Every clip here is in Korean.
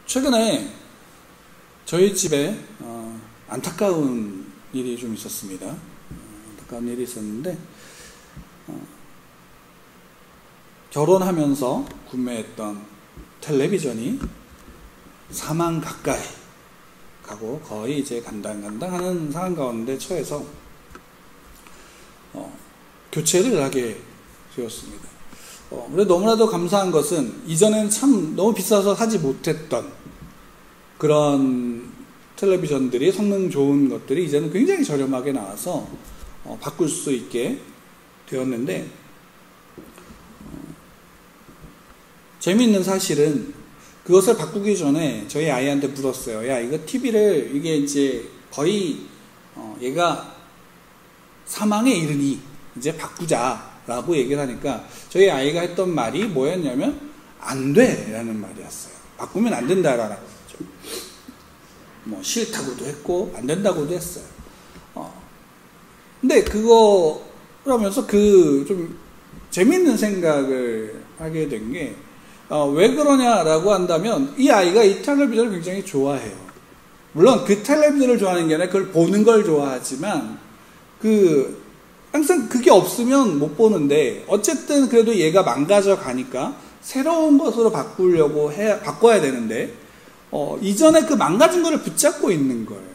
최근에 저희 집에 안타까운 일이 좀 있었습니다. 안타까운 일이 있었는데 결혼하면서 구매했던 텔레비전이 사망 가까이 가고 거의 이제 간당간당 하는 상황 가운데 처해서 교체를 하게 되었습니다. 그런데 너무나도 감사한 것은 이전에는 참 너무 비싸서 사지 못했던 그런 텔레비전들이, 성능 좋은 것들이 이제는 굉장히 저렴하게 나와서 바꿀 수 있게 되었는데, 재미있는 사실은 그것을 바꾸기 전에 저희 아이한테 물었어요. 야, 이거 TV를 이게 이제 거의 얘가 사망에 이르니 이제 바꾸자라고 얘기를 하니까 저희 아이가 했던 말이 뭐였냐면 안 돼라는 말이었어요. 바꾸면 안 된다라는 거죠. 뭐 싫다고도 했고 안 된다고도 했어요. 근데 그거 그러면서 좀 재밌는 생각을 하게 된 게 왜 그러냐라고 한다면 이 아이가 이 텔레비전을 굉장히 좋아해요. 물론 그 텔레비전을 좋아하는 게 아니라 그걸 보는 걸 좋아하지만 항상 그게 없으면 못 보는데 어쨌든 그래도 얘가 망가져 가니까 새로운 것으로 바꿔야 되는데 이전에 그 망가진 거를 붙잡고 있는 거예요.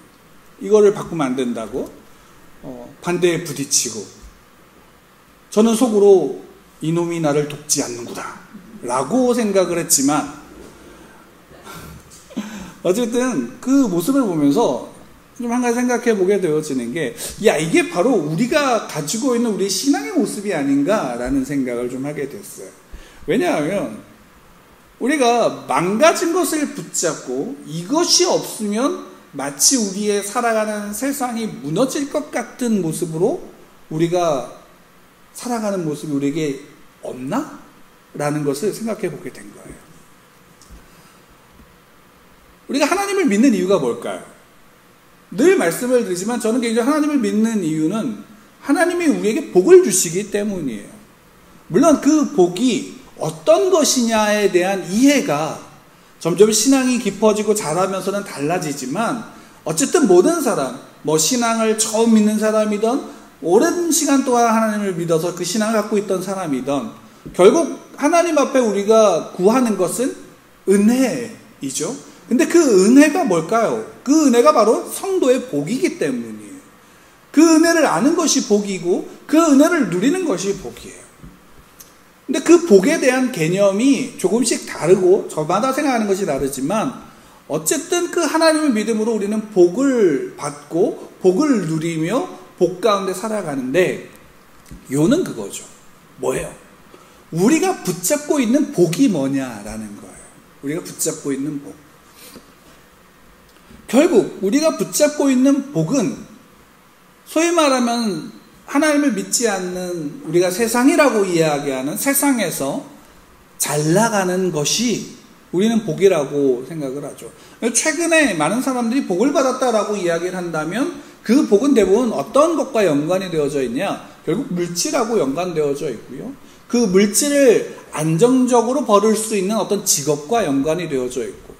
이거를 바꾸면 안 된다고 반대에 부딪히고, 저는 속으로 이놈이 나를 돕지 않는구나 라고 생각을 했지만 어쨌든 그 모습을 보면서 좀 한 가지 생각해 보게 되어지는 게, 야, 이게 바로 우리가 가지고 있는 우리 신앙의 모습이 아닌가라는 생각을 좀 하게 됐어요. 왜냐하면 우리가 망가진 것을 붙잡고 이것이 없으면 마치 우리의 살아가는 세상이 무너질 것 같은 모습으로 우리가 살아가는 모습이 우리에게 없나? 라는 것을 생각해 보게 된 거예요. 우리가 하나님을 믿는 이유가 뭘까요? 늘 말씀을 드리지만 저는 개인적으로 하나님을 믿는 이유는 하나님이 우리에게 복을 주시기 때문이에요. 물론 그 복이 어떤 것이냐에 대한 이해가 점점 신앙이 깊어지고 자라면서는 달라지지만, 어쨌든 모든 사람, 신앙을 처음 믿는 사람이든 오랜 시간 동안 하나님을 믿어서 그 신앙을 갖고 있던 사람이든 결국 하나님 앞에 우리가 구하는 것은 은혜이죠. 근데 그 은혜가 뭘까요? 그 은혜가 바로 성도의 복이기 때문이에요. 그 은혜를 아는 것이 복이고 그 은혜를 누리는 것이 복이에요. 근데 그 복에 대한 개념이 조금씩 다르고 저마다 생각하는 것이 다르지만 어쨌든 그 하나님의 믿음으로 우리는 복을 받고 복을 누리며 복 가운데 살아가는데, 요는 그거죠. 뭐예요? 우리가 붙잡고 있는 복이 뭐냐라는 거예요. 우리가 붙잡고 있는 복. 결국 우리가 붙잡고 있는 복은 소위 말하면 하나님을 믿지 않는 우리가 세상이라고 이야기하는 세상에서 잘 나가는 것이 우리는 복이라고 생각을 하죠. 최근에 많은 사람들이 복을 받았다라고 이야기를 한다면 그 복은 대부분 어떤 것과 연관이 되어져 있냐? 결국 물질하고 연관되어져 있고요. 그 물질을 안정적으로 벌을 수 있는 어떤 직업과 연관이 되어져 있고,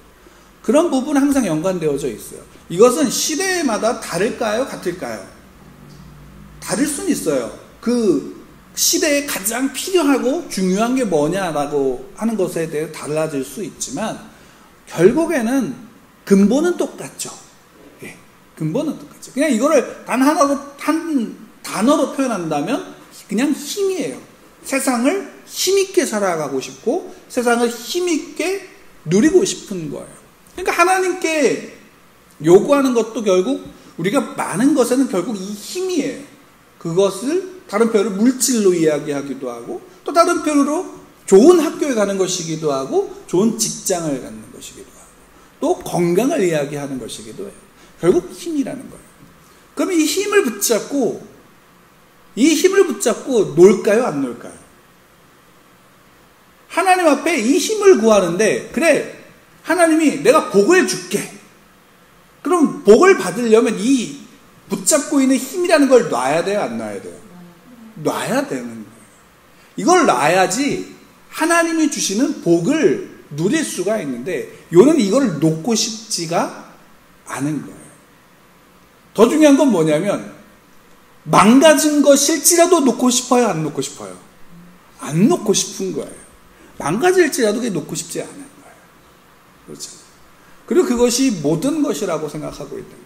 그런 부분은 항상 연관되어져 있어요. 이것은 시대마다 다를까요? 같을까요? 다를 수는 있어요. 그 시대에 가장 필요하고 중요한 게 뭐냐라고 하는 것에 대해 달라질 수 있지만 결국에는 근본은 똑같죠. 예, 근본은 똑같죠. 그냥 이거를 한 단어로 표현한다면 그냥 힘이에요. 세상을 힘있게 살아가고 싶고 세상을 힘있게 누리고 싶은 거예요. 그러니까 하나님께 요구하는 것도 결국 우리가 많은 것에는 결국 이 힘이에요. 그것을 다른 표현으로 물질로 이야기하기도 하고, 또 다른 표현으로 좋은 학교에 가는 것이기도 하고, 좋은 직장을 갖는 것이기도 하고, 또 건강을 이야기하는 것이기도 해요. 결국 힘이라는 거예요. 그럼 이 힘을 붙잡고 놀까요? 안 놀까요? 하나님 앞에 이 힘을 구하는데, 그래, 하나님이 내가 복을 줄게. 그럼 복을 받으려면 이 붙잡고 있는 힘이라는 걸 놔야 돼요? 안 놔야 돼요? 놔야 되는 거예요. 이걸 놔야지 하나님이 주시는 복을 누릴 수가 있는데 요는 이걸 놓고 싶지가 않은 거예요. 더 중요한 건 뭐냐면 망가진 것일지라도 놓고 싶어요? 안 놓고 싶어요? 안 놓고 싶은 거예요. 망가질지라도 그게 놓고 싶지 않은 거예요. 그렇죠. 그리고 그것이 모든 것이라고 생각하고 있는 거예요.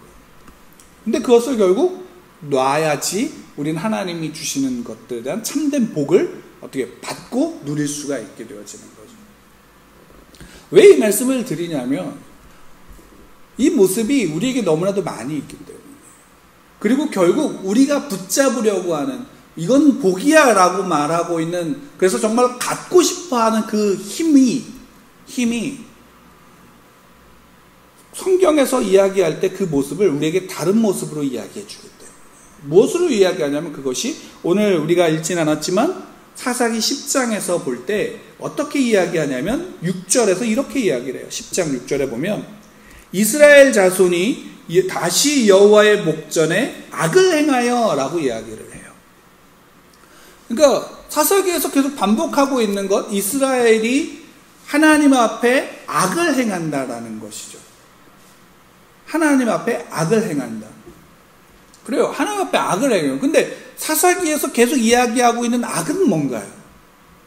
근데 그것을 결국 놔야지 우리는 하나님이 주시는 것들에 대한 참된 복을 어떻게 받고 누릴 수가 있게 되어지는 거죠. 왜 이 말씀을 드리냐면 이 모습이 우리에게 너무나도 많이 있기 때문에, 그리고 결국 우리가 붙잡으려고 하는 이건 복이야 라고 말하고 있는, 그래서 정말 갖고 싶어하는 그 힘이 성경에서 이야기할 때 그 모습을 우리에게 다른 모습으로 이야기해 주기 때문에, 무엇으로 이야기하냐면 그것이 오늘 우리가 읽진 않았지만 사사기 10장에서 볼 때 어떻게 이야기하냐면 6절에서 이렇게 이야기를 해요. 10장 6절에 보면 이스라엘 자손이 다시 여호와의 목전에 악을 행하여 라고 이야기를 해요. 그러니까 사사기에서 계속 반복하고 있는 것, 이스라엘이 하나님 앞에 악을 행한다라는 것이죠. 하나님 앞에 악을 행한다. 그래요. 하나님 앞에 악을 행해요. 근데 사사기에서 계속 이야기하고 있는 악은 뭔가요?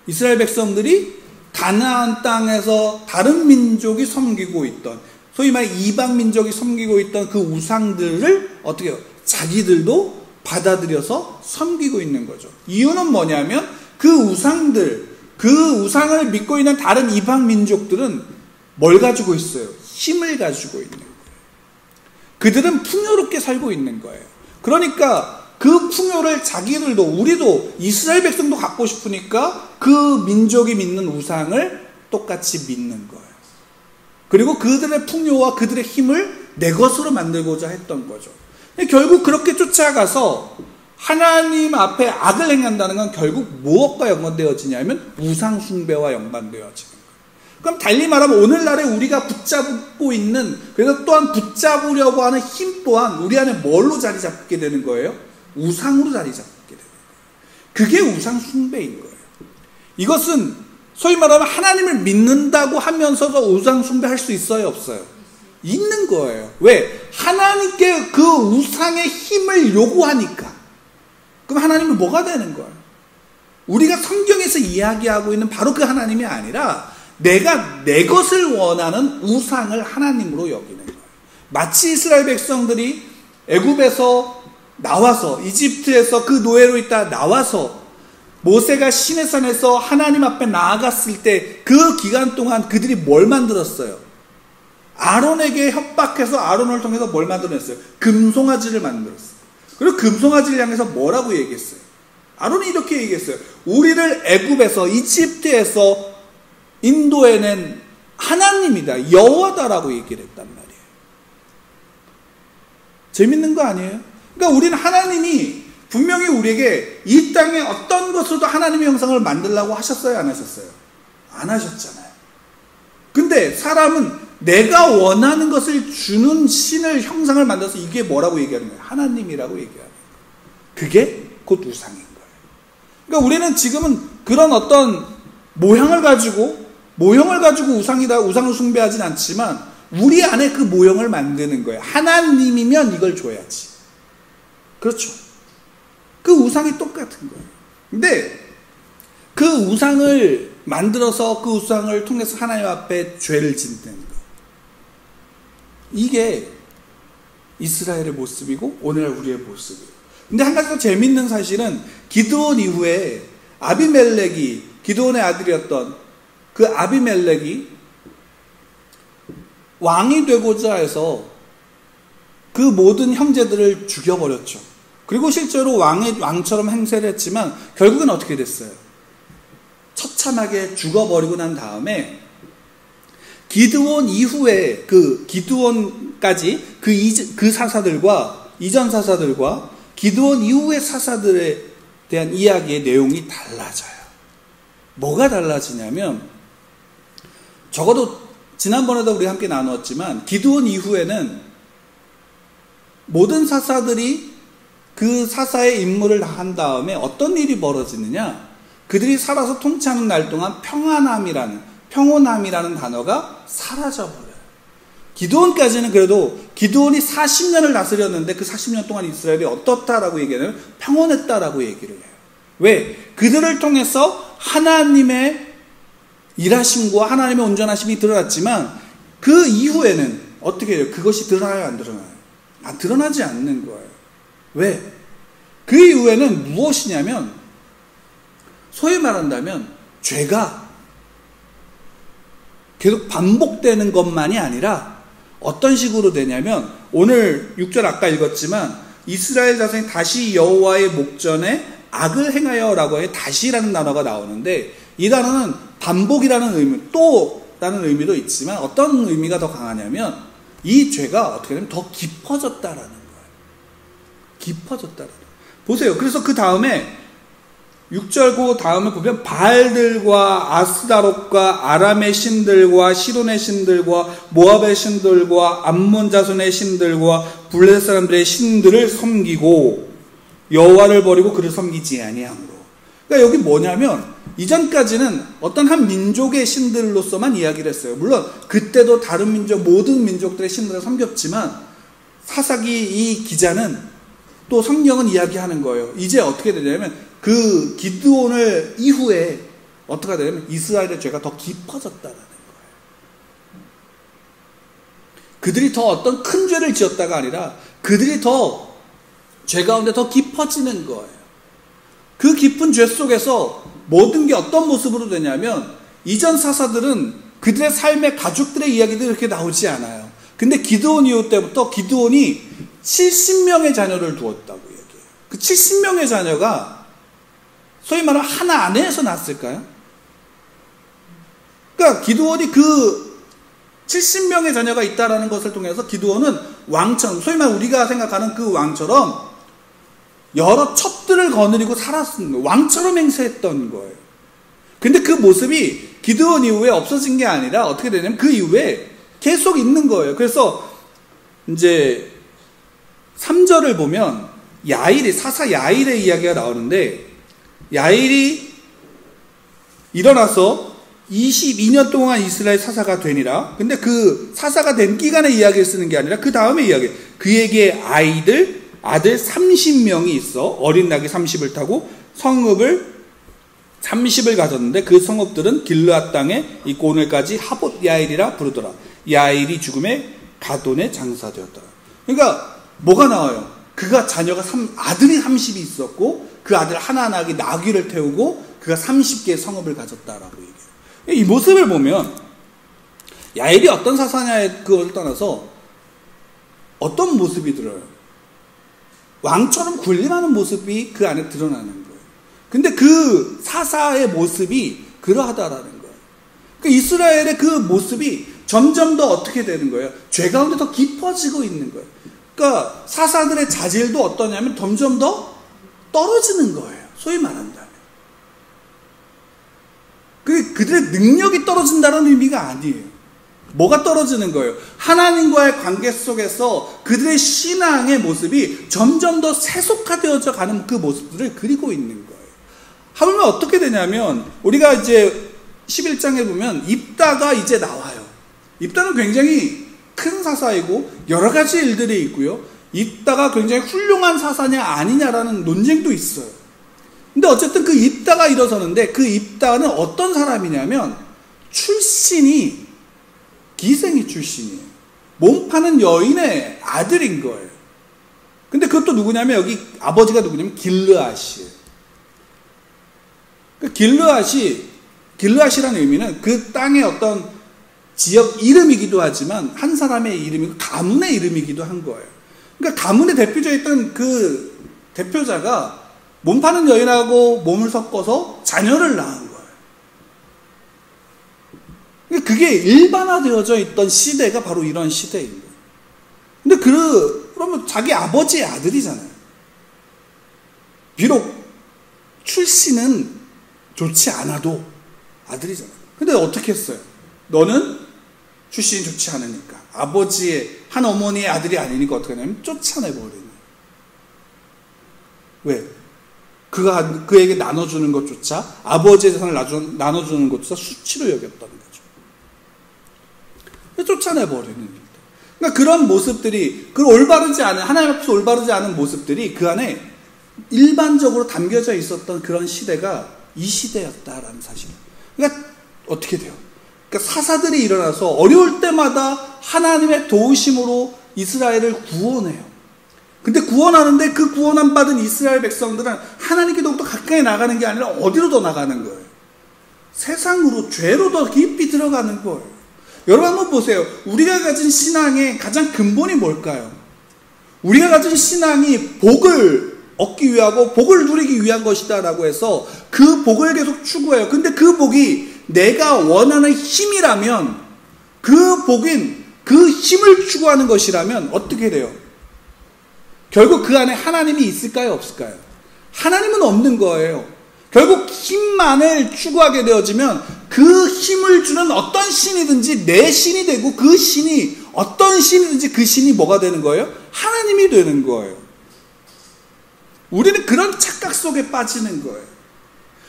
이스라엘 백성들이 가나안 땅에서 다른 민족이 섬기고 있던, 소위 말해 이방 민족이 섬기고 있던 그 우상들을 어떻게 해요? 자기들도 받아들여서 섬기고 있는 거죠. 이유는 뭐냐면 그 우상을 믿고 있는 다른 이방 민족들은 뭘 가지고 있어요? 힘을 가지고 있는 거예요. 그들은 풍요롭게 살고 있는 거예요. 그러니까 그 풍요를 자기들도, 우리도, 이스라엘 백성도 갖고 싶으니까 그 민족이 믿는 우상을 똑같이 믿는 거예요. 그리고 그들의 풍요와 그들의 힘을 내 것으로 만들고자 했던 거죠. 결국 그렇게 쫓아가서 하나님 앞에 악을 행한다는 건 결국 무엇과 연관되어지냐면 우상 숭배와 연관되어지는 거예요. 그럼 달리 말하면 오늘날에 우리가 붙잡고 있는, 그래서 또한 붙잡으려고 하는 힘 또한 우리 안에 뭘로 자리 잡게 되는 거예요? 우상으로 자리 잡게 되는 거예요. 그게 우상 숭배인 거예요. 이것은 소위 말하면 하나님을 믿는다고 하면서도 우상 숭배할 수 있어요, 없어요? 있는 거예요. 왜? 하나님께 그 우상의 힘을 요구하니까. 그럼 하나님은 뭐가 되는 거예요? 우리가 성경에서 이야기하고 있는 바로 그 하나님이 아니라 내가 내 것을 원하는 우상을 하나님으로 여기는 거예요. 마치 이스라엘 백성들이 애굽에서 나와서, 이집트에서 그 노예로 있다 나와서 모세가 시내산에서 하나님 앞에 나아갔을 때 그 기간 동안 그들이 뭘 만들었어요? 아론에게 협박해서 아론을 통해서 뭘 만들어냈어요? 금송아지를 만들었어요. 그리고 금송아지를 향해서 뭐라고 얘기했어요? 아론이 이렇게 얘기했어요. 우리를 애굽에서, 이집트에서 인도해낸 하나님이다, 여호와다라고 얘기를 했단 말이에요. 재밌는 거 아니에요? 그러니까 우리는 하나님이 분명히 우리에게 이 땅에 어떤 것으로도 하나님의 형상을 만들라고 하셨어요, 안 하셨어요? 안 하셨잖아요. 근데 사람은 내가 원하는 것을 주는 신을, 형상을 만들어서 이게 뭐라고 얘기하는 거예요? 하나님이라고 얘기하는 거예요. 그게 곧 우상인 거예요. 그러니까 우리는 지금은 그런 어떤 모형을 가지고 우상이다, 우상을 숭배하진 않지만 우리 안에 그 모형을 만드는 거예요. 하나님이면 이걸 줘야지. 그렇죠. 그 우상이 똑같은 거예요. 근데 그 우상을 만들어서 그 우상을 통해서 하나님 앞에 죄를 짓는 거, 이게 이스라엘의 모습이고 오늘날 우리의 모습이에요. 근데 한 가지 더 재밌는 사실은 기드온 이후에 아비멜렉이, 기드온의 아들이었던 그 아비멜렉이 왕이 되고자 해서 그 모든 형제들을 죽여버렸죠. 그리고 실제로 왕처럼 행세를 했지만 결국은 어떻게 됐어요? 처참하게 죽어버리고 난 다음에 기드온 이후에 그 기드온까지 그 사사들과 이전 사사들과 기드온 이후의 사사들에 대한 이야기의 내용이 달라져요. 뭐가 달라지냐면, 적어도 지난번에도 우리 함께 나누었지만 기드온 이후에는 모든 사사들이 그 사사의 임무를 한 다음에 어떤 일이 벌어지느냐, 그들이 살아서 통치하는 날 동안 평온함이라는 단어가 사라져버려요. 기드온까지는 그래도 기드온이 40년을 다스렸는데 그 40년 동안 이스라엘이 어떻다라고 얘기하면 평온했다라고 얘기를 해요. 왜? 그들을 통해서 하나님의 일하심과 하나님의 온전하심이 드러났지만 그 이후에는 어떻게 해요? 그것이 드러나요? 안 드러나요? 드러나지 않는 거예요. 왜? 그 이후에는 무엇이냐면 소위 말한다면 죄가 계속 반복되는 것만이 아니라 어떤 식으로 되냐면 오늘 6절 아까 읽었지만 이스라엘 자손이 다시 여호와의 목전에 악을 행하여 라고 해 다시라는 단어가 나오는데 이 단어는 반복이라는 의미 또 라는 의미도 있지만 어떤 의미가 더 강하냐면 이 죄가 어떻게 되면 더 깊어졌다라는 거예요. 깊어졌다라는 거예요. 보세요. 그래서 그 다음에 6절 그 다음에 보면 바알들과 아스다롯과 아람의 신들과 시돈의 신들과 모압의 신들과 암몬 자손의 신들과 블레셋 사람들의 신들을 섬기고 여호와를 버리고 그를 섬기지 아니함으로. 그러니까 여기 뭐냐면 이전까지는 어떤 한 민족의 신들로서만 이야기를 했어요. 물론 그때도 다른 민족 모든 민족들의 신들을 섬겼지만 사사기 이 기자는 또 성경은 이야기하는 거예요. 이제 어떻게 되냐면 그 기드온을 이후에 어떻게 되냐면 이스라엘의 죄가 더 깊어졌다는 거예요. 그들이 더 어떤 큰 죄를 지었다가 아니라 그들이 더 죄 가운데 더 깊어지는 거예요. 그 깊은 죄 속에서 모든 게 어떤 모습으로 되냐면 이전 사사들은 그들의 삶의 가족들의 이야기들이 그렇게 나오지 않아요. 근데 기드온 이후 때부터 기드온이 70명의 자녀를 두었다고 얘기해요. 그 70명의 자녀가 소위 말하면 하나 아내에서 났을까요? 그러니까 기드온이 그 70명의 자녀가 있다라는 것을 통해서 기드온은 왕처럼 소위 말하면 우리가 생각하는 그 왕처럼 여러 첩들을 거느리고 살았던 거예요. 왕처럼 행세했던 거예요. 근데 그 모습이 기드온 이후에 없어진 게 아니라 어떻게 되냐면 그 이후에 계속 있는 거예요. 그래서 이제 3절을 보면 야일이 사사 야일의 이야기가 나오는데 야일이 일어나서 22년 동안 이스라엘 사사가 되니라. 근데 그 사사가 된 기간의 이야기를 쓰는 게 아니라 그 다음에 이야기. 그에게 아들 30명이 있어 어린 낙이 30을 타고 성읍을 30을 가졌는데 그 성읍들은 길르앗 땅에 있고 오늘까지 하봇 야일이라 부르더라. 야일이 죽음에 가돈의 장사되었더라. 그러니까 뭐가 나와요? 그가 자녀가 아들이 30이 있었고 그 아들 하나 낙이 나귀를 태우고 그가 30개의 성읍을 가졌다라고 얘기해요. 이 모습을 보면 야일이 어떤 사사냐에 그걸 떠나서 어떤 모습이 들어요? 왕처럼 군림하는 모습이 그 안에 드러나는 거예요. 근데 그 사사의 모습이 그러하다라는 거예요. 그러니까 이스라엘의 그 모습이 점점 더 어떻게 되는 거예요? 죄 가운데 더 깊어지고 있는 거예요. 그러니까 사사들의 자질도 어떠냐면 점점 더 떨어지는 거예요. 소위 말한다면. 그들의 능력이 떨어진다는 의미가 아니에요. 뭐가 떨어지는 거예요? 하나님과의 관계 속에서 그들의 신앙의 모습이 점점 더 세속화되어져 가는 그 모습들을 그리고 있는 거예요. 하물며 어떻게 되냐면 우리가 이제 11장에 보면 입다가 이제 나와요. 입다는 굉장히 큰 사사이고 여러 가지 일들이 있고요. 입다가 굉장히 훌륭한 사사냐 아니냐라는 논쟁도 있어요. 근데 어쨌든 그 입다가 일어서는데 그 입다는 어떤 사람이냐면 출신이 기생이 출신이에요. 몸 파는 여인의 아들인 거예요. 근데 그것도 누구냐면 여기 아버지가 누구냐면 길르앗이에요. 길르앗이라는 의미는 그 땅의 어떤 지역 이름이기도 하지만 한 사람의 이름이고 가문의 이름이기도 한 거예요. 그러니까 가문의 대표자였던 그 대표자가 몸 파는 여인하고 몸을 섞어서 자녀를 낳은 거예요. 그게 일반화되어져 있던 시대가 바로 이런 시대인 거예요. 근데 그러면 자기 아버지의 아들이잖아요. 비록 출신은 좋지 않아도 아들이잖아요. 근데 어떻게 했어요? 너는 출신이 좋지 않으니까 아버지의 한 어머니의 아들이 아니니까 어떻게 하냐면 쫓아내버리는 거예요. 왜? 그가 그에게 나눠주는 것조차 아버지의 재산을 나눠주는 것조차 수치로 여겼다는 거죠. 쫓아내버리는 일들. 그러니까 그런 모습들이, 그 올바르지 않은, 하나님 앞에서 올바르지 않은 모습들이 그 안에 일반적으로 담겨져 있었던 그런 시대가 이 시대였다라는 사실. 그러니까 어떻게 돼요? 그러니까 사사들이 일어나서 어려울 때마다 하나님의 도우심으로 이스라엘을 구원해요. 근데 구원하는데 그 구원함 받은 이스라엘 백성들은 하나님께 더욱더 가까이 나가는 게 아니라 어디로 더 나가는 거예요? 세상으로, 죄로 더 깊이 들어가는 거예요. 여러분 한번 보세요. 우리가 가진 신앙의 가장 근본이 뭘까요? 우리가 가진 신앙이 복을 얻기 위하고 복을 누리기 위한 것이다 라고 해서 그 복을 계속 추구해요. 근데 그 복이 내가 원하는 힘이라면, 그 복인 그 힘을 추구하는 것이라면 어떻게 돼요? 결국 그 안에 하나님이 있을까요? 없을까요? 하나님은 없는 거예요. 결국 힘만을 추구하게 되어지면 그 힘을 주는 어떤 신이든지 내 신이 되고, 그 신이 어떤 신이든지 그 신이 뭐가 되는 거예요? 하나님이 되는 거예요. 우리는 그런 착각 속에 빠지는 거예요.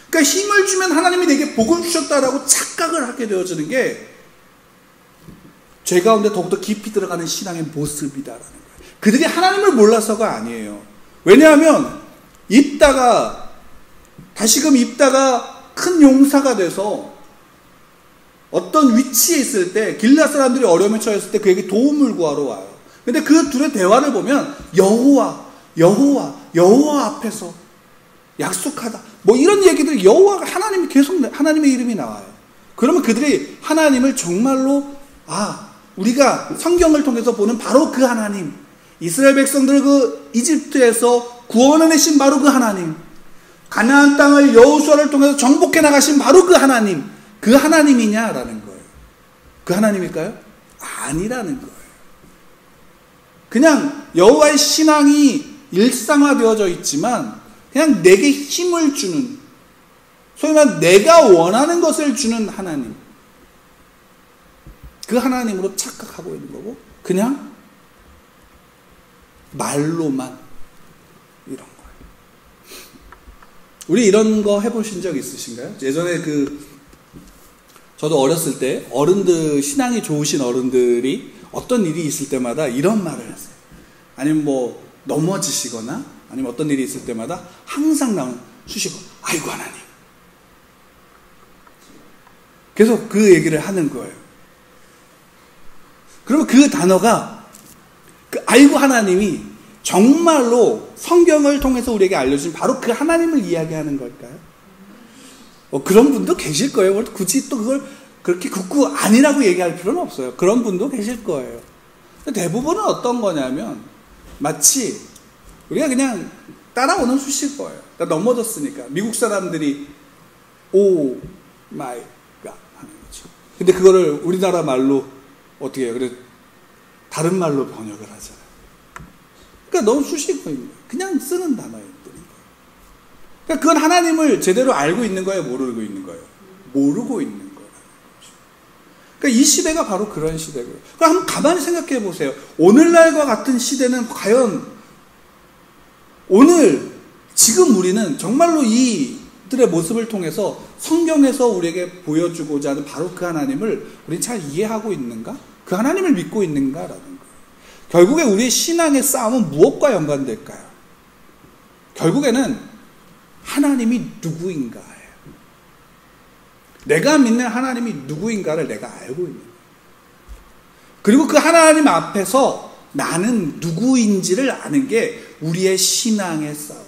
그러니까 힘을 주면 하나님이 내게 복을 주셨다라고 착각을 하게 되어지는 게 죄 가운데 더욱더 깊이 들어가는 신앙의 모습이다라는 거예요. 그들이 하나님을 몰라서가 아니에요. 왜냐하면 다시금 입다가 큰 용사가 돼서 어떤 위치에 있을 때, 길앗 사람들이 어려움에 처했을 때 그에게 도움을 구하러 와요. 근데 그 둘의 대화를 보면 여호와 앞에서 약속하다, 뭐 이런 얘기들, 여호와가 하나님이 계속 하나님의 이름이 나와요. 그러면 그들이 하나님을 정말로, 우리가 성경을 통해서 보는 바로 그 하나님, 이스라엘 백성들 그 이집트에서 구원해내신 바로 그 하나님, 가나안 땅을 여호수아를 통해서 정복해 나가신 바로 그 하나님, 그 하나님이냐라는 거예요. 그 하나님일까요? 아니라는 거예요. 그냥 여호와의 신앙이 일상화되어져 있지만 그냥 내게 힘을 주는, 소위 말하면 내가 원하는 것을 주는 하나님, 그 하나님으로 착각하고 있는 거고, 그냥 말로만 이런 거예요. 우리 이런 거 해보신 적 있으신가요? 예전에 저도 어렸을 때 어른들, 신앙이 좋으신 어른들이 어떤 일이 있을 때마다 이런 말을 했어요. 아니면 뭐 넘어지시거나 아니면 어떤 일이 있을 때마다 항상 나오는 수식어, 아이고 하나님. 계속 그 얘기를 하는 거예요. 그러면 그 단어가, 그 아이고 하나님이 정말로 성경을 통해서 우리에게 알려준 바로 그 하나님을 이야기하는 걸까요? 그런 분도 계실 거예요. 굳이 또 그걸 그렇게 굳고 아니라고 얘기할 필요는 없어요. 그런 분도 계실 거예요. 대부분은 어떤 거냐면 마치 우리가 그냥 따라오는 수식어예요. 그러니까 넘어졌으니까 미국 사람들이 오 마이 갓 하는 거죠. 근데 그거를 우리나라 말로 어떻게 해요? 그래 다른 말로 번역을 하잖아요. 그러니까 너무 수식어인 거예요. 그냥 쓰는 단어인 거예요. 그러니까 그건 하나님을 제대로 알고 있는 거예요? 모르고 있는 거예요? 모르고 있는 거예요. 그러니까 이 시대가 바로 그런 시대고요. 그럼 한번 가만히 생각해 보세요. 오늘날과 같은 시대는 과연 지금 우리는 정말로 이들의 모습을 통해서 성경에서 우리에게 보여주고자 하는 바로 그 하나님을 우리는 잘 이해하고 있는가? 그 하나님을 믿고 있는가라는 거예요. 결국에 우리의 신앙의 싸움은 무엇과 연관될까요? 결국에는 하나님이 누구인가예요. 내가 믿는 하나님이 누구인가를 내가 알고 있는 거예요. 그리고 그 하나님 앞에서 나는 누구인지를 아는 게 우리의 신앙의 싸움.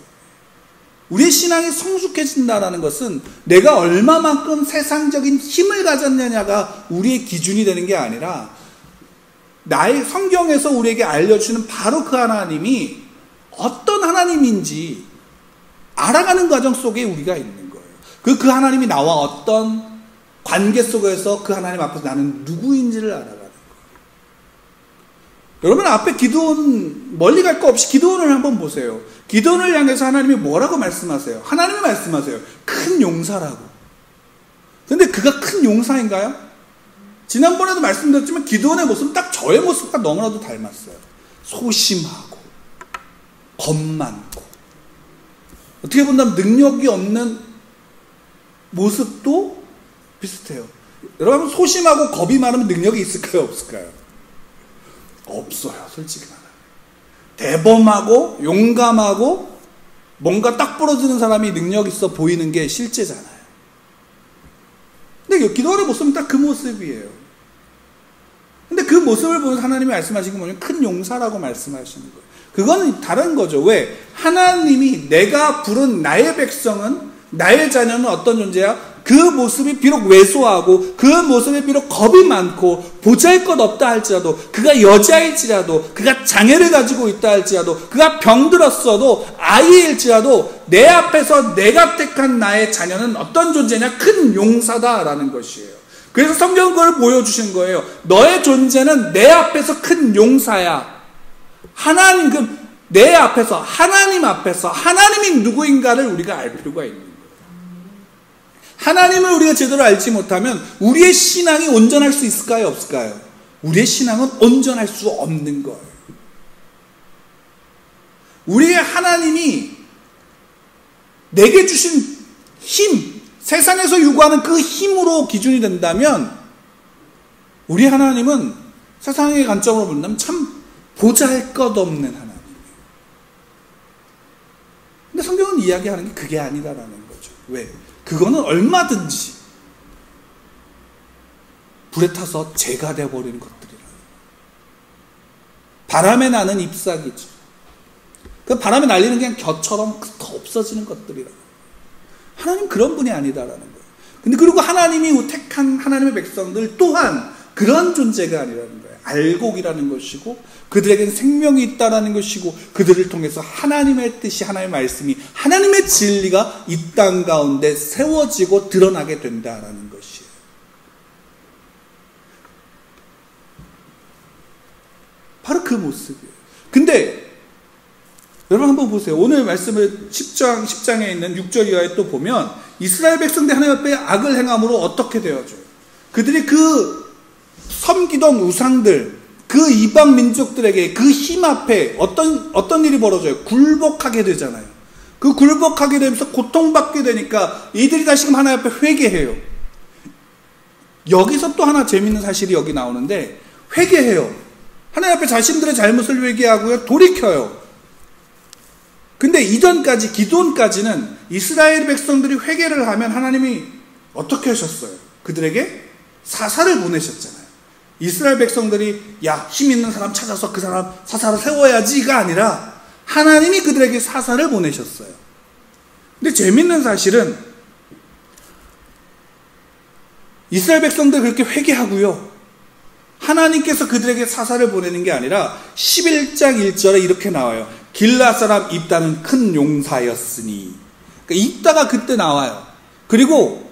우리의 신앙이 성숙해진다는 것은 내가 얼마만큼 세상적인 힘을 가졌느냐가 우리의 기준이 되는 게 아니라 나의 성경에서 우리에게 알려주는 바로 그 하나님이 어떤 하나님인지 알아가는 과정 속에 우리가 있는 거예요. 그 하나님이 나와 어떤 관계 속에서 그 하나님 앞에서 나는 누구인지를 알아가는 거예요. 여러분 앞에 기드온, 멀리 갈 거 없이 기드온을 한번 보세요. 기드온을 향해서 하나님이 뭐라고 말씀하세요? 하나님이 말씀하세요. 큰 용사라고. 근데 그가 큰 용사인가요? 지난번에도 말씀드렸지만 기드온의 모습은 딱 저의 모습과 너무나도 닮았어요. 소심하고 겁 많고 어떻게 본다면 능력이 없는 모습도 비슷해요. 여러분, 소심하고 겁이 많으면 능력이 있을까요, 없을까요? 없어요, 솔직히 말하면. 대범하고 용감하고 뭔가 딱 부러지는 사람이 능력 있어 보이는 게 실제잖아요. 근데 기도하는 모습은 딱 그 모습이에요. 근데 그 모습을 보면서 하나님이 말씀하신 게 뭐냐면 큰 용사라고 말씀하시는 거예요. 그거는 다른 거죠. 왜? 하나님이 내가 부른 나의 백성은, 나의 자녀는 어떤 존재야? 그 모습이 비록 왜소하고 그 모습이 비록 겁이 많고 보잘것없다 할지라도, 그가 여자일지라도, 그가 장애를 가지고 있다 할지라도, 그가 병들었어도, 아이일지라도 내 앞에서 내가 택한 나의 자녀는 어떤 존재냐? 큰 용사다라는 것이에요. 그래서 성경은 그걸 보여주신 거예요. 너의 존재는 내 앞에서 큰 용사야. 하나님, 내 앞에서, 하나님 앞에서 하나님이 누구인가를 우리가 알 필요가 있는 거예요. 하나님을 우리가 제대로 알지 못하면 우리의 신앙이 온전할 수 있을까요, 없을까요? 우리의 신앙은 온전할 수 없는 거예요. 우리의 하나님이 내게 주신 힘, 세상에서 요구하는 그 힘으로 기준이 된다면 우리 하나님은 세상의 관점으로 본다면 참 보잘것없는 하나님이에요. 근데 성경은 이야기하는 게 그게 아니다라는 거죠. 왜? 그거는 얼마든지 불에 타서 재가 되어버리는 것들이라. 바람에 나는 잎사귀죠. 그 바람에 날리는 그냥 겨처럼 없어지는 것들이라. 하나님 그런 분이 아니다라는 거예요. 근데 그리고 하나님이 택한 하나님의 백성들 또한 그런 존재가 아니라는 거예요. 알곡이라는 것이고, 그들에게는 생명이 있다라는 것이고, 그들을 통해서 하나님의 뜻이, 하나님의 말씀이, 하나님의 진리가 이 땅 가운데 세워지고 드러나게 된다라는 것이에요. 바로 그 모습이에요. 근데 여러분 한번 보세요. 오늘 말씀을 10장에 있는 6절 이하에 또 보면 이스라엘 백성들 하나님 앞에 악을 행함으로 어떻게 되어져요? 그들이 그 섬기던 우상들, 그 이방 민족들에게 그 힘 앞에 어떤 일이 벌어져요? 굴복하게 되잖아요. 그 굴복하게 되면서 고통받게 되니까 이들이 다시금 하나님 앞에 회개해요. 여기서 또 하나 재밌는 사실이 여기 나오는데, 회개해요. 하나님 앞에 자신들의 잘못을 회개하고요, 돌이켜요. 근데 이전까지, 기도원까지는 이스라엘 백성들이 회개를 하면 하나님이 어떻게 하셨어요? 그들에게 사사를 보내셨잖아요. 이스라엘 백성들이 야, 힘 있는 사람 찾아서 그 사람 사사를 세워야지가 아니라 하나님이 그들에게 사사를 보내셨어요. 근데 재밌는 사실은 이스라엘 백성들 그렇게 회개하고요, 하나님께서 그들에게 사사를 보내는 게 아니라 11장 1절에 이렇게 나와요. 길앗 사람 입다는 큰 용사였으니. 그러니까 입다가 그때 나와요. 그리고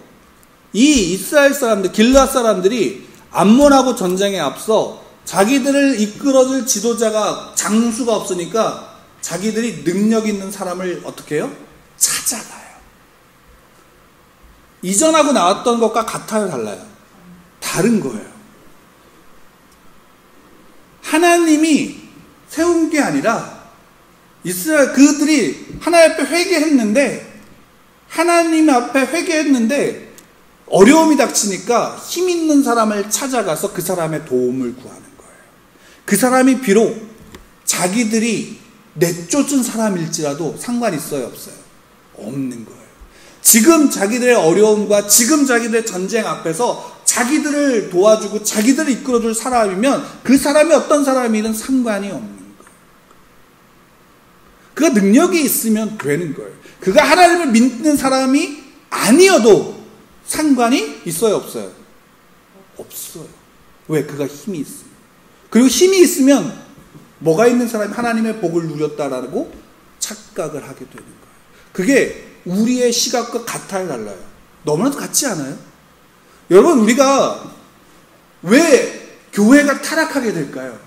이 이스라엘 사람들, 길앗 사람들이 암몬하고 전쟁에 앞서 자기들을 이끌어줄 지도자가, 장수가 없으니까 자기들이 능력 있는 사람을 어떻게 해요? 찾아가요. 이전하고 나왔던 것과 같아요, 달라요? 다른 거예요. 하나님이 세운 게 아니라 이스라엘 그들이 하나님 앞에 회개했는데, 하나님 앞에 회개했는데 어려움이 닥치니까 힘 있는 사람을 찾아가서 그 사람의 도움을 구하는 거예요. 그 사람이 비록 자기들이 내쫓은 사람일지라도 상관 있어요, 없어요? 없는 거예요. 지금 자기들의 어려움과 지금 자기들의 전쟁 앞에서 자기들을 도와주고 자기들을 이끌어줄 사람이면 그 사람이 어떤 사람이든 상관이 없는 거예요. 그가 능력이 있으면 되는 거예요. 그가 하나님을 믿는 사람이 아니어도 상관이 있어요, 없어요? 없어요. 왜? 그가 힘이 있어요. 그리고 힘이 있으면 뭐가 있는 사람이 하나님의 복을 누렸다라고 착각을 하게 되는 거예요. 그게 우리의 시각과 같아요, 달라요? 너무나도 같지 않아요? 여러분, 우리가 왜 교회가 타락하게 될까요?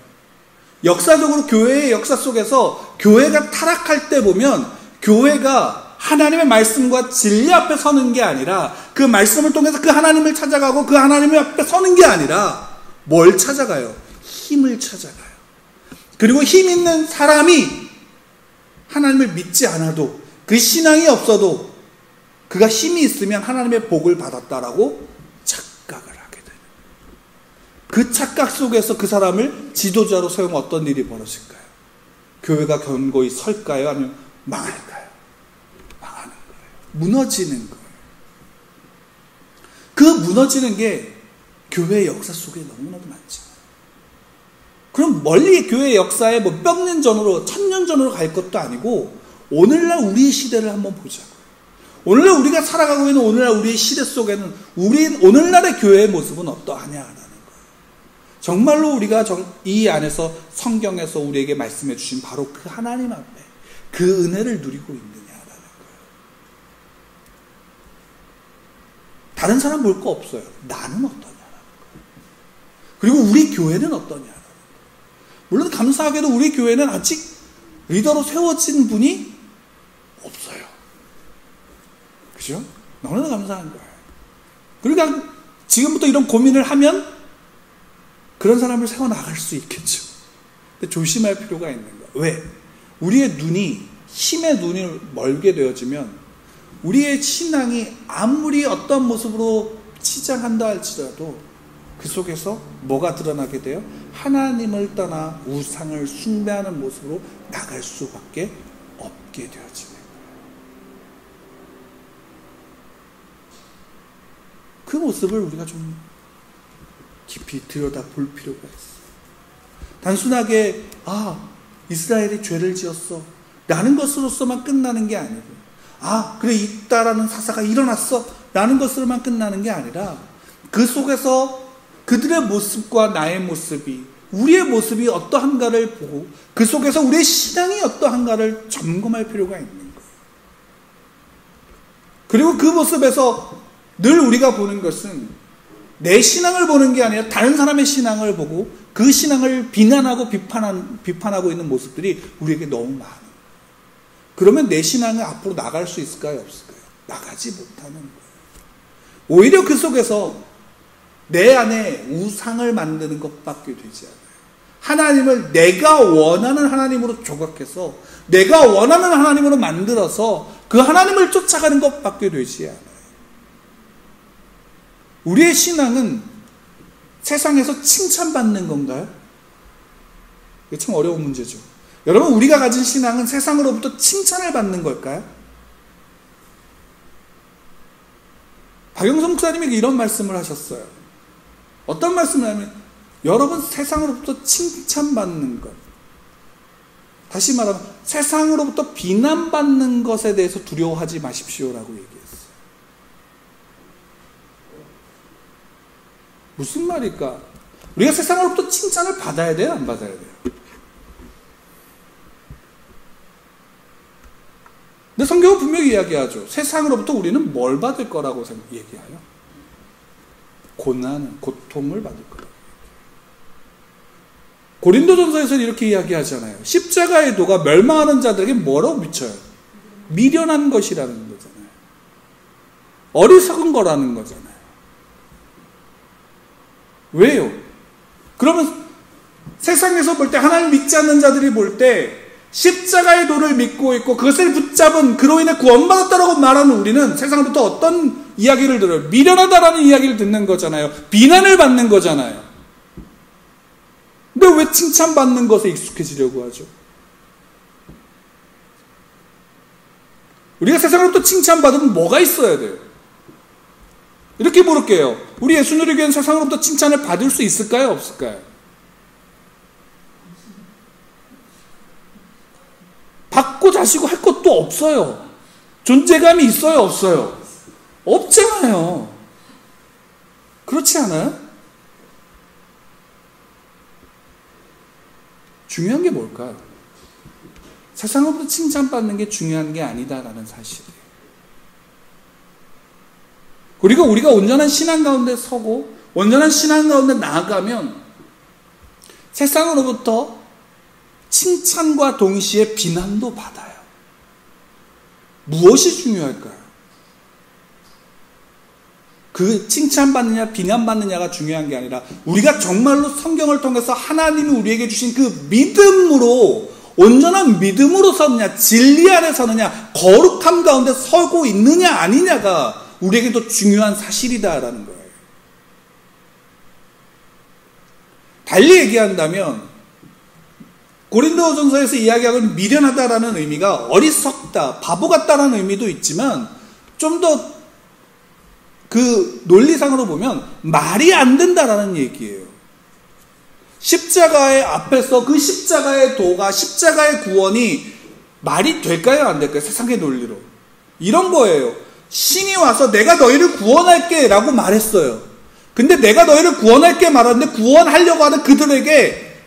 역사적으로 교회의 역사 속에서 교회가 타락할 때 보면 교회가 하나님의 말씀과 진리 앞에 서는 게 아니라 그 말씀을 통해서 그 하나님을 찾아가고 그 하나님의 앞에 서는 게 아니라 뭘 찾아가요? 힘을 찾아가요. 그리고 힘 있는 사람이 하나님을 믿지 않아도, 그 신앙이 없어도 그가 힘이 있으면 하나님의 복을 받았다라고 착각을 하게 그 착각 속에서 그 사람을 지도자로 세우면 어떤 일이 벌어질까요? 교회가 견고히 설까요? 아니면 망할까요? 망하는 거예요. 무너지는 거예요. 그 무너지는 게 교회의 역사 속에 너무나도 많죠. 그럼 멀리 교회의 역사에 몇 년 전으로, 1000년 전으로 갈 것도 아니고 오늘날 우리 시대를 한번 보자고요. 오늘날 우리가 살아가고 있는 오늘날 우리의 시대 속에는 오늘날의 교회의 모습은 어떠하냐라는 거예요. 정말로 우리가 이 안에서 성경에서 우리에게 말씀해 주신 바로 그 하나님 앞에 그 은혜를 누리고 있느냐라는 거예요. 다른 사람 볼 거 없어요. 나는 어떠냐라는 거예요. 그리고 우리 교회는 어떠냐라는 거예요. 물론 감사하게도 우리 교회는 아직 리더로 세워진 분이 없어요. 그죠? 너무나 감사한 거예요. 그러니까 지금부터 이런 고민을 하면 그런 사람을 세워나갈 수 있겠죠. 근데 조심할 필요가 있는 거예요. 왜? 우리의 눈이, 힘의 눈이 멀게 되어지면 우리의 신앙이 아무리 어떤 모습으로 치장한다 할지라도 그 속에서 뭐가 드러나게 돼요? 하나님을 떠나 우상을 숭배하는 모습으로 나갈 수밖에 없게 되어지는 거예요. 그 모습을 우리가 좀 깊이 들여다 볼 필요가 있어요. 단순하게 이스라엘이 죄를 지었어 라는 것으로서만 끝나는 게 아니고 그래 있다라는 사사가 일어났어 라는 것으로만 끝나는 게 아니라 그 속에서 그들의 모습과 나의 모습이, 우리의 모습이 어떠한가를 보고 그 속에서 우리의 신앙이 어떠한가를 점검할 필요가 있는 거예요. 그리고 그 모습에서 늘 우리가 보는 것은 내 신앙을 보는 게 아니라 다른 사람의 신앙을 보고 그 신앙을 비난하고 비판하고 있는 모습들이 우리에게 너무 많아요. 그러면 내 신앙은 앞으로 나갈 수 있을까요? 없을까요? 나가지 못하는 거예요. 오히려 그 속에서 내 안에 우상을 만드는 것밖에 되지 않아요. 하나님을 내가 원하는 하나님으로 조각해서 내가 원하는 하나님으로 만들어서 그 하나님을 쫓아가는 것밖에 되지 않아요. 우리의 신앙은 세상에서 칭찬받는 건가요? 이게 참 어려운 문제죠. 여러분, 우리가 가진 신앙은 세상으로부터 칭찬을 받는 걸까요? 박영선 목사님에게 이런 말씀을 하셨어요. 어떤 말씀을 하면 여러분 세상으로부터 칭찬받는 것, 다시 말하면 세상으로부터 비난받는 것에 대해서 두려워하지 마십시오라고 얘기했어요. 무슨 말일까? 우리가 세상으로부터 칭찬을 받아야 돼요? 안 받아야 돼요? 근데 성경은 분명히 이야기하죠. 세상으로부터 우리는 뭘 받을 거라고 얘기해요? 고통을 받을 거라고. 고린도전서에서는 이렇게 이야기하잖아요. 십자가의 도가 멸망하는 자들에게 뭐라고 미쳐요? 미련한 것이라는 거잖아요. 어리석은 거라는 거잖아요. 왜요? 그러면 세상에서 볼 때, 하나님 믿지 않는 자들이 볼 때 십자가의 도를 믿고 있고 그것을 붙잡은, 그로 인해 구원받았다라고 말하는 우리는 세상으로부터 어떤 이야기를 들어요? 미련하다라는 이야기를 듣는 거잖아요. 비난을 받는 거잖아요. 근데 왜 칭찬받는 것에 익숙해지려고 하죠? 우리가 세상으로부터 칭찬받으면 뭐가 있어야 돼요? 이렇게 물을게요. 우리 예수누리교회는 세상으로부터 칭찬을 받을 수 있을까요? 없을까요? 받고 자시고 할 것도 없어요. 존재감이 있어요? 없어요? 없잖아요. 그렇지 않아요? 중요한 게 뭘까요? 세상으로부터 칭찬받는 게 중요한 게 아니다라는 사실이에요. 그리고 우리가 온전한 신앙 가운데 서고 온전한 신앙 가운데 나아가면 세상으로부터 칭찬과 동시에 비난도 받아요. 무엇이 중요할까요? 그 칭찬받느냐 비난받느냐가 중요한 게 아니라 우리가 정말로 성경을 통해서 하나님이 우리에게 주신 그 믿음으로, 온전한 믿음으로 서느냐, 진리 안에 서느냐, 거룩함 가운데 서고 있느냐 아니냐가 우리에게 더 중요한 사실이다라는 거예요. 달리 얘기한다면 고린도전서에서 이야기하는 미련하다라는 의미가 어리석다, 바보 같다라는 의미도 있지만 좀 더 그 논리상으로 보면 말이 안 된다라는 얘기예요. 십자가의 앞에서 그 십자가의 도가, 십자가의 구원이 말이 될까요? 안 될까요? 세상의 논리로. 이런 거예요. 신이 와서 내가 너희를 구원할게 라고 말했어요. 근데 내가 너희를 구원할게 말하는데 구원하려고 하는 그들에게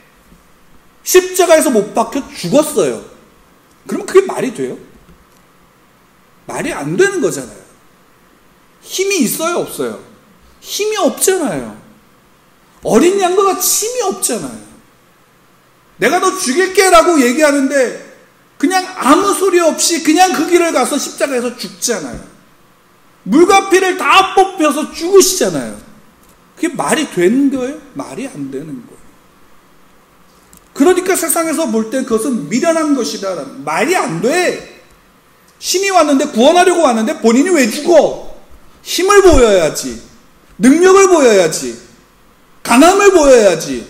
십자가에서 못 박혀 죽었어요. 그럼 그게 말이 돼요? 말이 안 되는 거잖아요. 힘이 있어요? 없어요? 힘이 없잖아요. 어린 양과 같이 힘이 없잖아요. 내가 너 죽일게 라고 얘기하는데 그냥 아무 소리 없이 그냥 그 길을 가서 십자가에서 죽잖아요. 물과 피를 다 뽑혀서 죽으시잖아요. 그게 말이 되는 거예요? 말이 안 되는 거예요. 그러니까 세상에서 볼 땐 그것은 미련한 것이다. 말이 안 돼. 신이 왔는데, 구원하려고 왔는데 본인이 왜 죽어? 힘을 보여야지. 능력을 보여야지. 강함을 보여야지.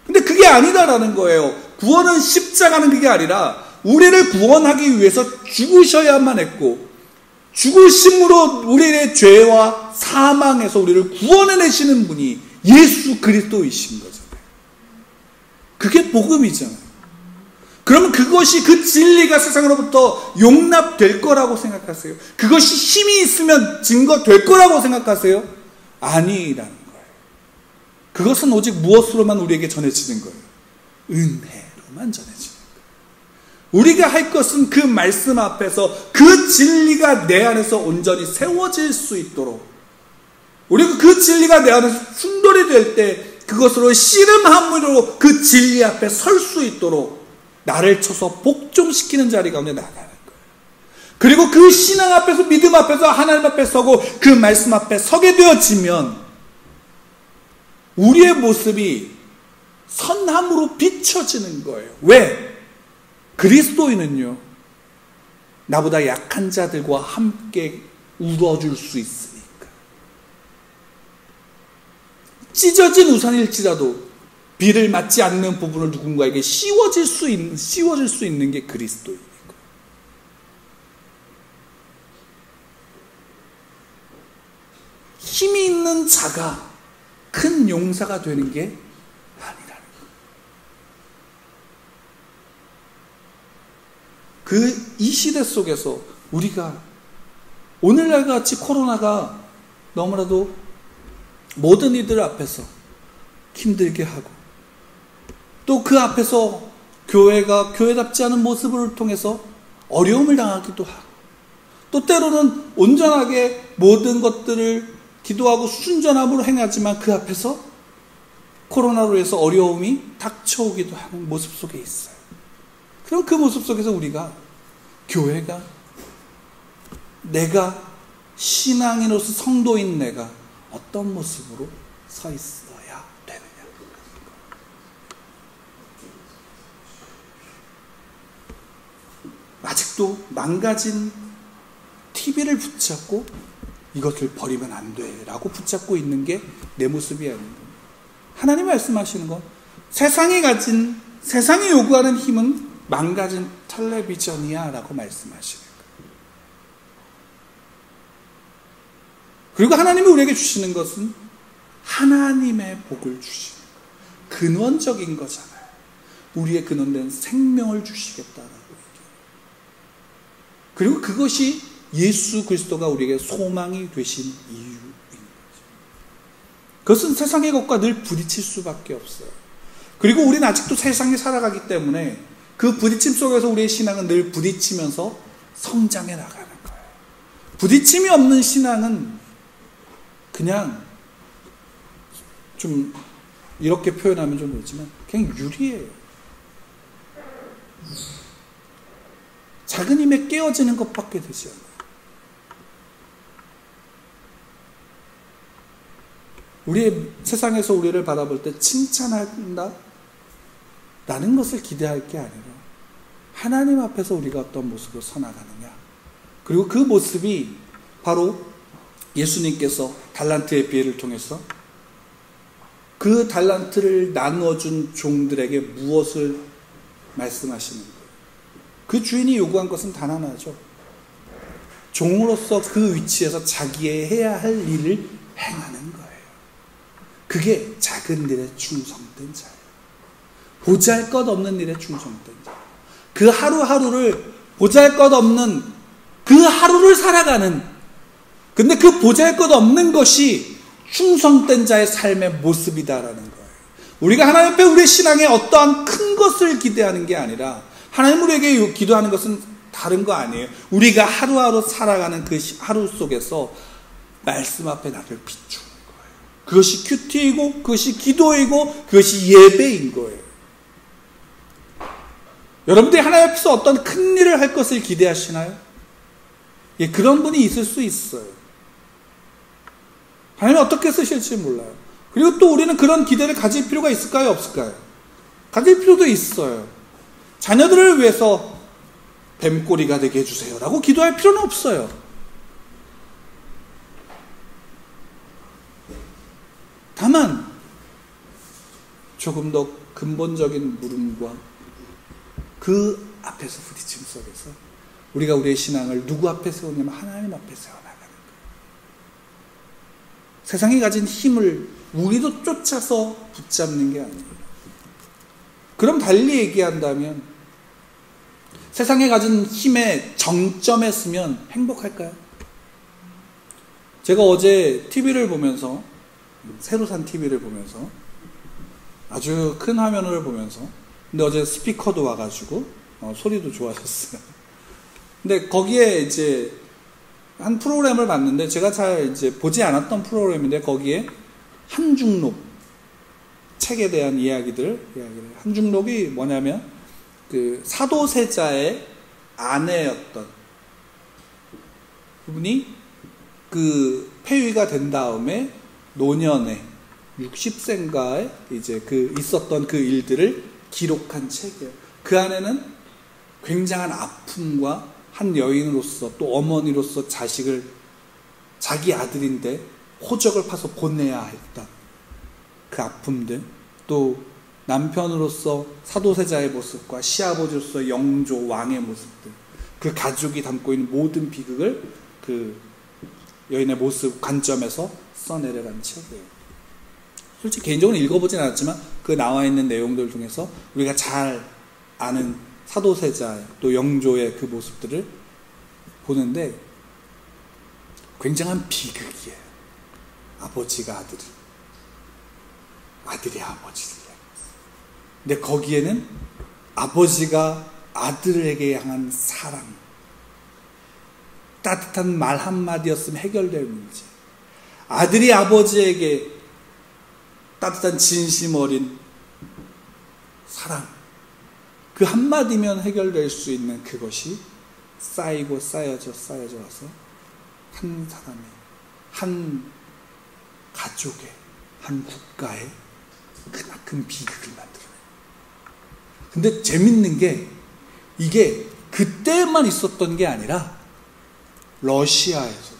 근데 그게 아니다라는 거예요. 구원은 십자가는 그게 아니라 우리를 구원하기 위해서 죽으셔야만 했고, 죽으심으로 우리의 죄와 사망에서 우리를 구원해내시는 분이 예수 그리스도이신 거잖아요. 그게 복음이잖아요. 그러면 그것이, 그 진리가 세상으로부터 용납될 거라고 생각하세요? 그것이 힘이 있으면 증거될 거라고 생각하세요? 아니라는 거예요. 그것은 오직 무엇으로만 우리에게 전해지는 거예요? 은혜로만 전해지는 거예요. 우리가 할 것은 그 말씀 앞에서 그 진리가 내 안에서 온전히 세워질 수 있도록, 우리가 그 진리가 내 안에서 충돌이 될 때 그것으로 씨름함으로 그 진리 앞에 설 수 있도록 나를 쳐서 복종시키는 자리 가운데 나가는 거예요. 그리고 그 신앙 앞에서, 믿음 앞에서, 하나님 앞에 서고 그 말씀 앞에 서게 되어지면 우리의 모습이 선함으로 비춰지는 거예요. 왜? 그리스도인은요, 나보다 약한 자들과 함께 울어줄 수 있으니까. 찢어진 우산일지라도 비를 맞지 않는 부분을 누군가에게 씌워질 수 있는 게 그리스도입니다. 힘이 있는 자가 큰 용사가 되는 게 아니라는 거예요. 이 시대 속에서 우리가 오늘날 같이 코로나가 너무나도 모든 이들 앞에서 힘들게 하고, 또 그 앞에서 교회가 교회답지 않은 모습을 통해서 어려움을 당하기도 하고, 또 때로는 온전하게 모든 것들을 기도하고 순전함으로 행하지만 그 앞에서 코로나로 해서 어려움이 닥쳐오기도 하는 모습 속에 있어요. 그럼 그 모습 속에서 우리가, 교회가, 내가 신앙인으로서 성도인 내가 어떤 모습으로 서 있어야 되느냐. 아직도 망가진 TV를 붙잡고 이것을 버리면 안 돼 라고 붙잡고 있는 게 내 모습이 아닙니다. 하나님 말씀하시는 건 세상이 요구하는 힘은 망가진 텔레비전이야 라고 말씀하시는 거예요. 그리고 하나님이 우리에게 주시는 것은 하나님의 복을 주시는 거예요. 근원적인 거잖아요. 우리의 근원된 생명을 주시겠다라고 얘기해요. 그리고 그것이 예수 그리스도가 우리에게 소망이 되신 이유인 거죠. 그것은 세상의 것과 늘 부딪힐 수밖에 없어요. 그리고 우리는 아직도 세상에 살아가기 때문에 그 부딪힘 속에서 우리의 신앙은 늘 부딪히면서 성장해 나가는 거예요. 부딪힘이 없는 신앙은 그냥 좀 이렇게 표현하면 좀 그렇지만 그냥 유리해요. 작은 힘에 깨어지는 것밖에 되지 않아요. 우리의 세상에서 우리를 바라볼 때 칭찬한다? 라는 것을 기대할 게 아니라 하나님 앞에서 우리가 어떤 모습으로 서나가느냐. 그리고 그 모습이 바로 예수님께서 달란트의 비유를 통해서 그 달란트를 나누어준 종들에게 무엇을 말씀하시는 거예요? 그 주인이 요구한 것은 단 하나죠. 종으로서 그 위치에서 자기의 해야 할 일을 행하는 거예요. 그게 작은 일에 충성된 자예요. 보잘것없는 일에 충성된 자. 그 하루하루를 보잘것없는 그 하루를 살아가는, 근데 그 보잘것없는 것이 충성된 자의 삶의 모습이다라는 거예요. 우리가 하나님 앞에 우리의 신앙에 어떠한 큰 것을 기대하는 게 아니라 하나님 우리에게 기도하는 것은 다른 거 아니에요. 우리가 하루하루 살아가는 그 하루 속에서 말씀 앞에 나를 비추는 거예요. 그것이 큐티이고 그것이 기도이고 그것이 예배인 거예요. 여러분들이 하나님 앞에서 어떤 큰 일을 할 것을 기대하시나요? 예, 그런 분이 있을 수 있어요. 하나님이 어떻게 쓰실지 몰라요. 그리고 또 우리는 그런 기대를 가질 필요가 있을까요? 없을까요? 가질 필요도 있어요. 자녀들을 위해서 뱀꼬리가 되게 해주세요 라고 기도할 필요는 없어요. 다만 조금 더 근본적인 물음과 그 앞에서 부딪힘 속에서 우리가 우리의 신앙을 누구 앞에 세우냐면 하나님 앞에 세워나가는 거예요. 세상이 가진 힘을 우리도 쫓아서 붙잡는 게 아니에요. 그럼 달리 얘기한다면 세상에 가진 힘의 정점에 서면 행복할까요? 제가 어제 TV를 보면서, 새로 산 TV를 보면서, 아주 큰 화면을 보면서, 근데 어제 스피커도 와가지고 소리도 좋아졌어요. 근데 거기에 이제 한 프로그램을 봤는데 제가 잘 이제 보지 않았던 프로그램인데 거기에 한중록 책에 대한 이야기들 한중록이 뭐냐면 그 사도세자의 아내였던 그분이 그 폐위가 된 다음에 노년에 60세인가에 이제 그 있었던 그 일들을 기록한 책이에요. 그 안에는 굉장한 아픔과 한 여인으로서 또 어머니로서 자식을 자기 아들인데 호적을 파서 보내야 했던 그 아픔들, 또 남편으로서 사도세자의 모습과 시아버지로서 영조 왕의 모습들, 그 가족이 담고 있는 모든 비극을 그 여인의 모습 관점에서 써내려간 책이에요. 솔직히 개인적으로 읽어보진 않았지만 그 나와 있는 내용들 중에서 우리가 잘 아는 사도세자 또 영조의 그 모습들을 보는데 굉장한 비극이에요. 아버지가 아들을, 아들이 아버지를. 근데 거기에는 아버지가 아들에게 향한 사랑, 따뜻한 말 한마디였으면 해결될 문제, 아들이 아버지에게 따뜻한 진심 어린 사랑, 그 한마디면 해결될 수 있는 그것이 쌓이고 쌓여져 와서 한 사람의, 한 가족의, 한 국가의 크나큰 비극을 만들어요. 근데 재밌는 게 이게 그때만 있었던 게 아니라 러시아에서도,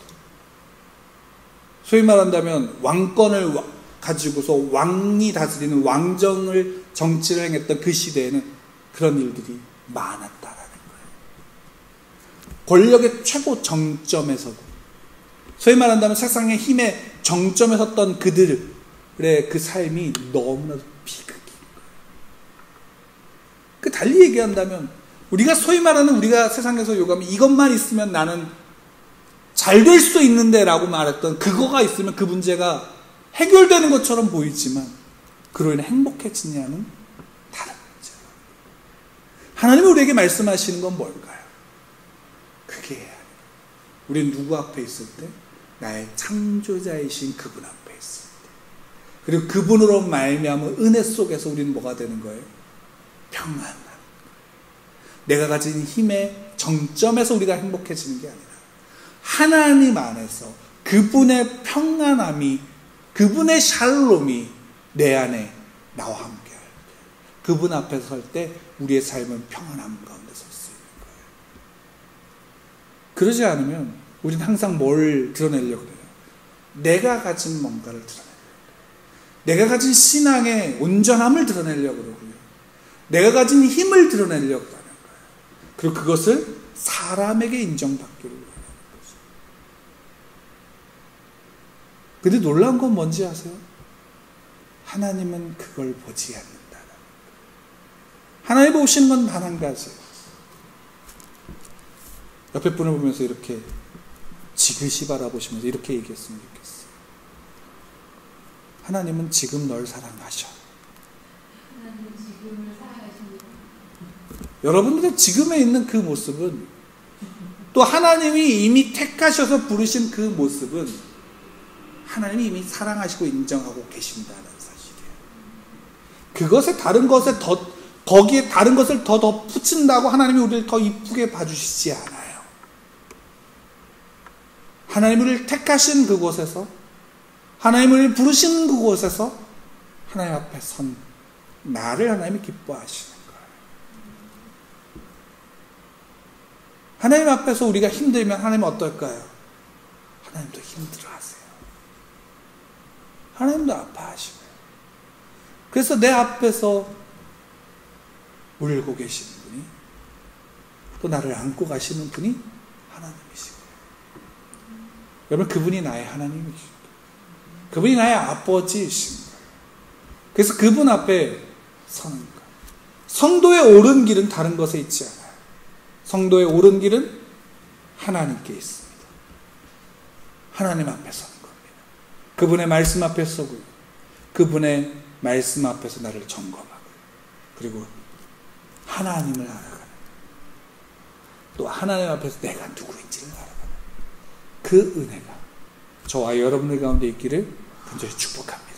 소위 말한다면 왕권을 가지고서 왕이 다스리는 왕정을 정치를 행했던 그 시대에는 그런 일들이 많았다라는 거예요. 권력의 최고 정점에서도, 소위 말한다면 세상의 힘의 정점에 섰던 그들의 그 삶이 너무나도 비극인 거예요. 그 달리 얘기한다면 우리가 소위 말하는, 우리가 세상에서 요구하면 이것만 있으면 나는 잘 될 수도 있는데 라고 말했던 그거가 있으면 그 문제가 해결되는 것처럼 보이지만 그로 인해 행복해지냐는 다른 문제예요. 하나님이 우리에게 말씀하시는 건 뭘까요? 그게 아니에요. 우리는 누구 앞에 있을 때? 나의 창조자이신 그분 앞에 있을 때. 그리고 그분으로 말미암은 은혜 속에서 우리는 뭐가 되는 거예요? 평안한 거예요. 내가 가진 힘의 정점에서 우리가 행복해지는 게 아니라 하나님 안에서 그분의 평안함이, 그분의 샬롬이 내 안에 나와 함께 할 때, 그분 앞에 설 때 우리의 삶은 평안함 가운데 설 수 있는 거예요. 그러지 않으면 우리는 항상 뭘 드러내려고 해요? 내가 가진 뭔가를 드러내려고 해요. 내가 가진 신앙의 온전함을 드러내려고 그러고요. 내가 가진 힘을 드러내려고 하는 거예요. 그리고 그것을 사람에게 인정받기를 원하는 거죠. 근데 놀라운 건 뭔지 아세요? 하나님은 그걸 보지 않는다는 거예요. 하나님 보시는 건 단 한 가지예요. 옆에 분을 보면서 이렇게 지그시 바라보시면서 이렇게 얘기했으면 좋겠어요. 하나님은 지금 널 사랑하셔. 하나님은 지금을 사랑하십니다. 여러분들의 지금에 있는 그 모습은, 또 하나님이 이미 택하셔서 부르신 그 모습은 하나님이 이미 사랑하시고 인정하고 계신다는 사실이에요. 그것에 다른 것에 거기에 다른 것을 더 붙인다고 하나님이 우리를 더 이쁘게 봐주시지 않아요. 하나님을 택하신 그곳에서, 하나님을 부르신 그곳에서 하나님 앞에 선 나를 하나님이 기뻐하시는 거예요. 하나님 앞에서 우리가 힘들면 하나님은 어떨까요? 하나님도 힘들어하세요. 하나님도 아파하시고요. 그래서 내 앞에서 울고 계시는 분이, 또 나를 안고 가시는 분이 하나님이시고, 여러분 그분이 나의 하나님이십니다. 그분이 나의 아버지이신 거예요. 그래서 그분 앞에 서는 거예요. 성도의 옳은 길은 다른 것에 있지 않아요. 성도의 옳은 길은 하나님께 있습니다. 하나님 앞에 서는 겁니다. 그분의 말씀 앞에 서고요. 그분의 말씀 앞에서 나를 점검하고, 그리고 하나님을 알아가는, 또 하나님 앞에서 내가 누구인지를 알아가는 그 은혜가 저와 여러분들 가운데 있기를 간절히 축복합니다.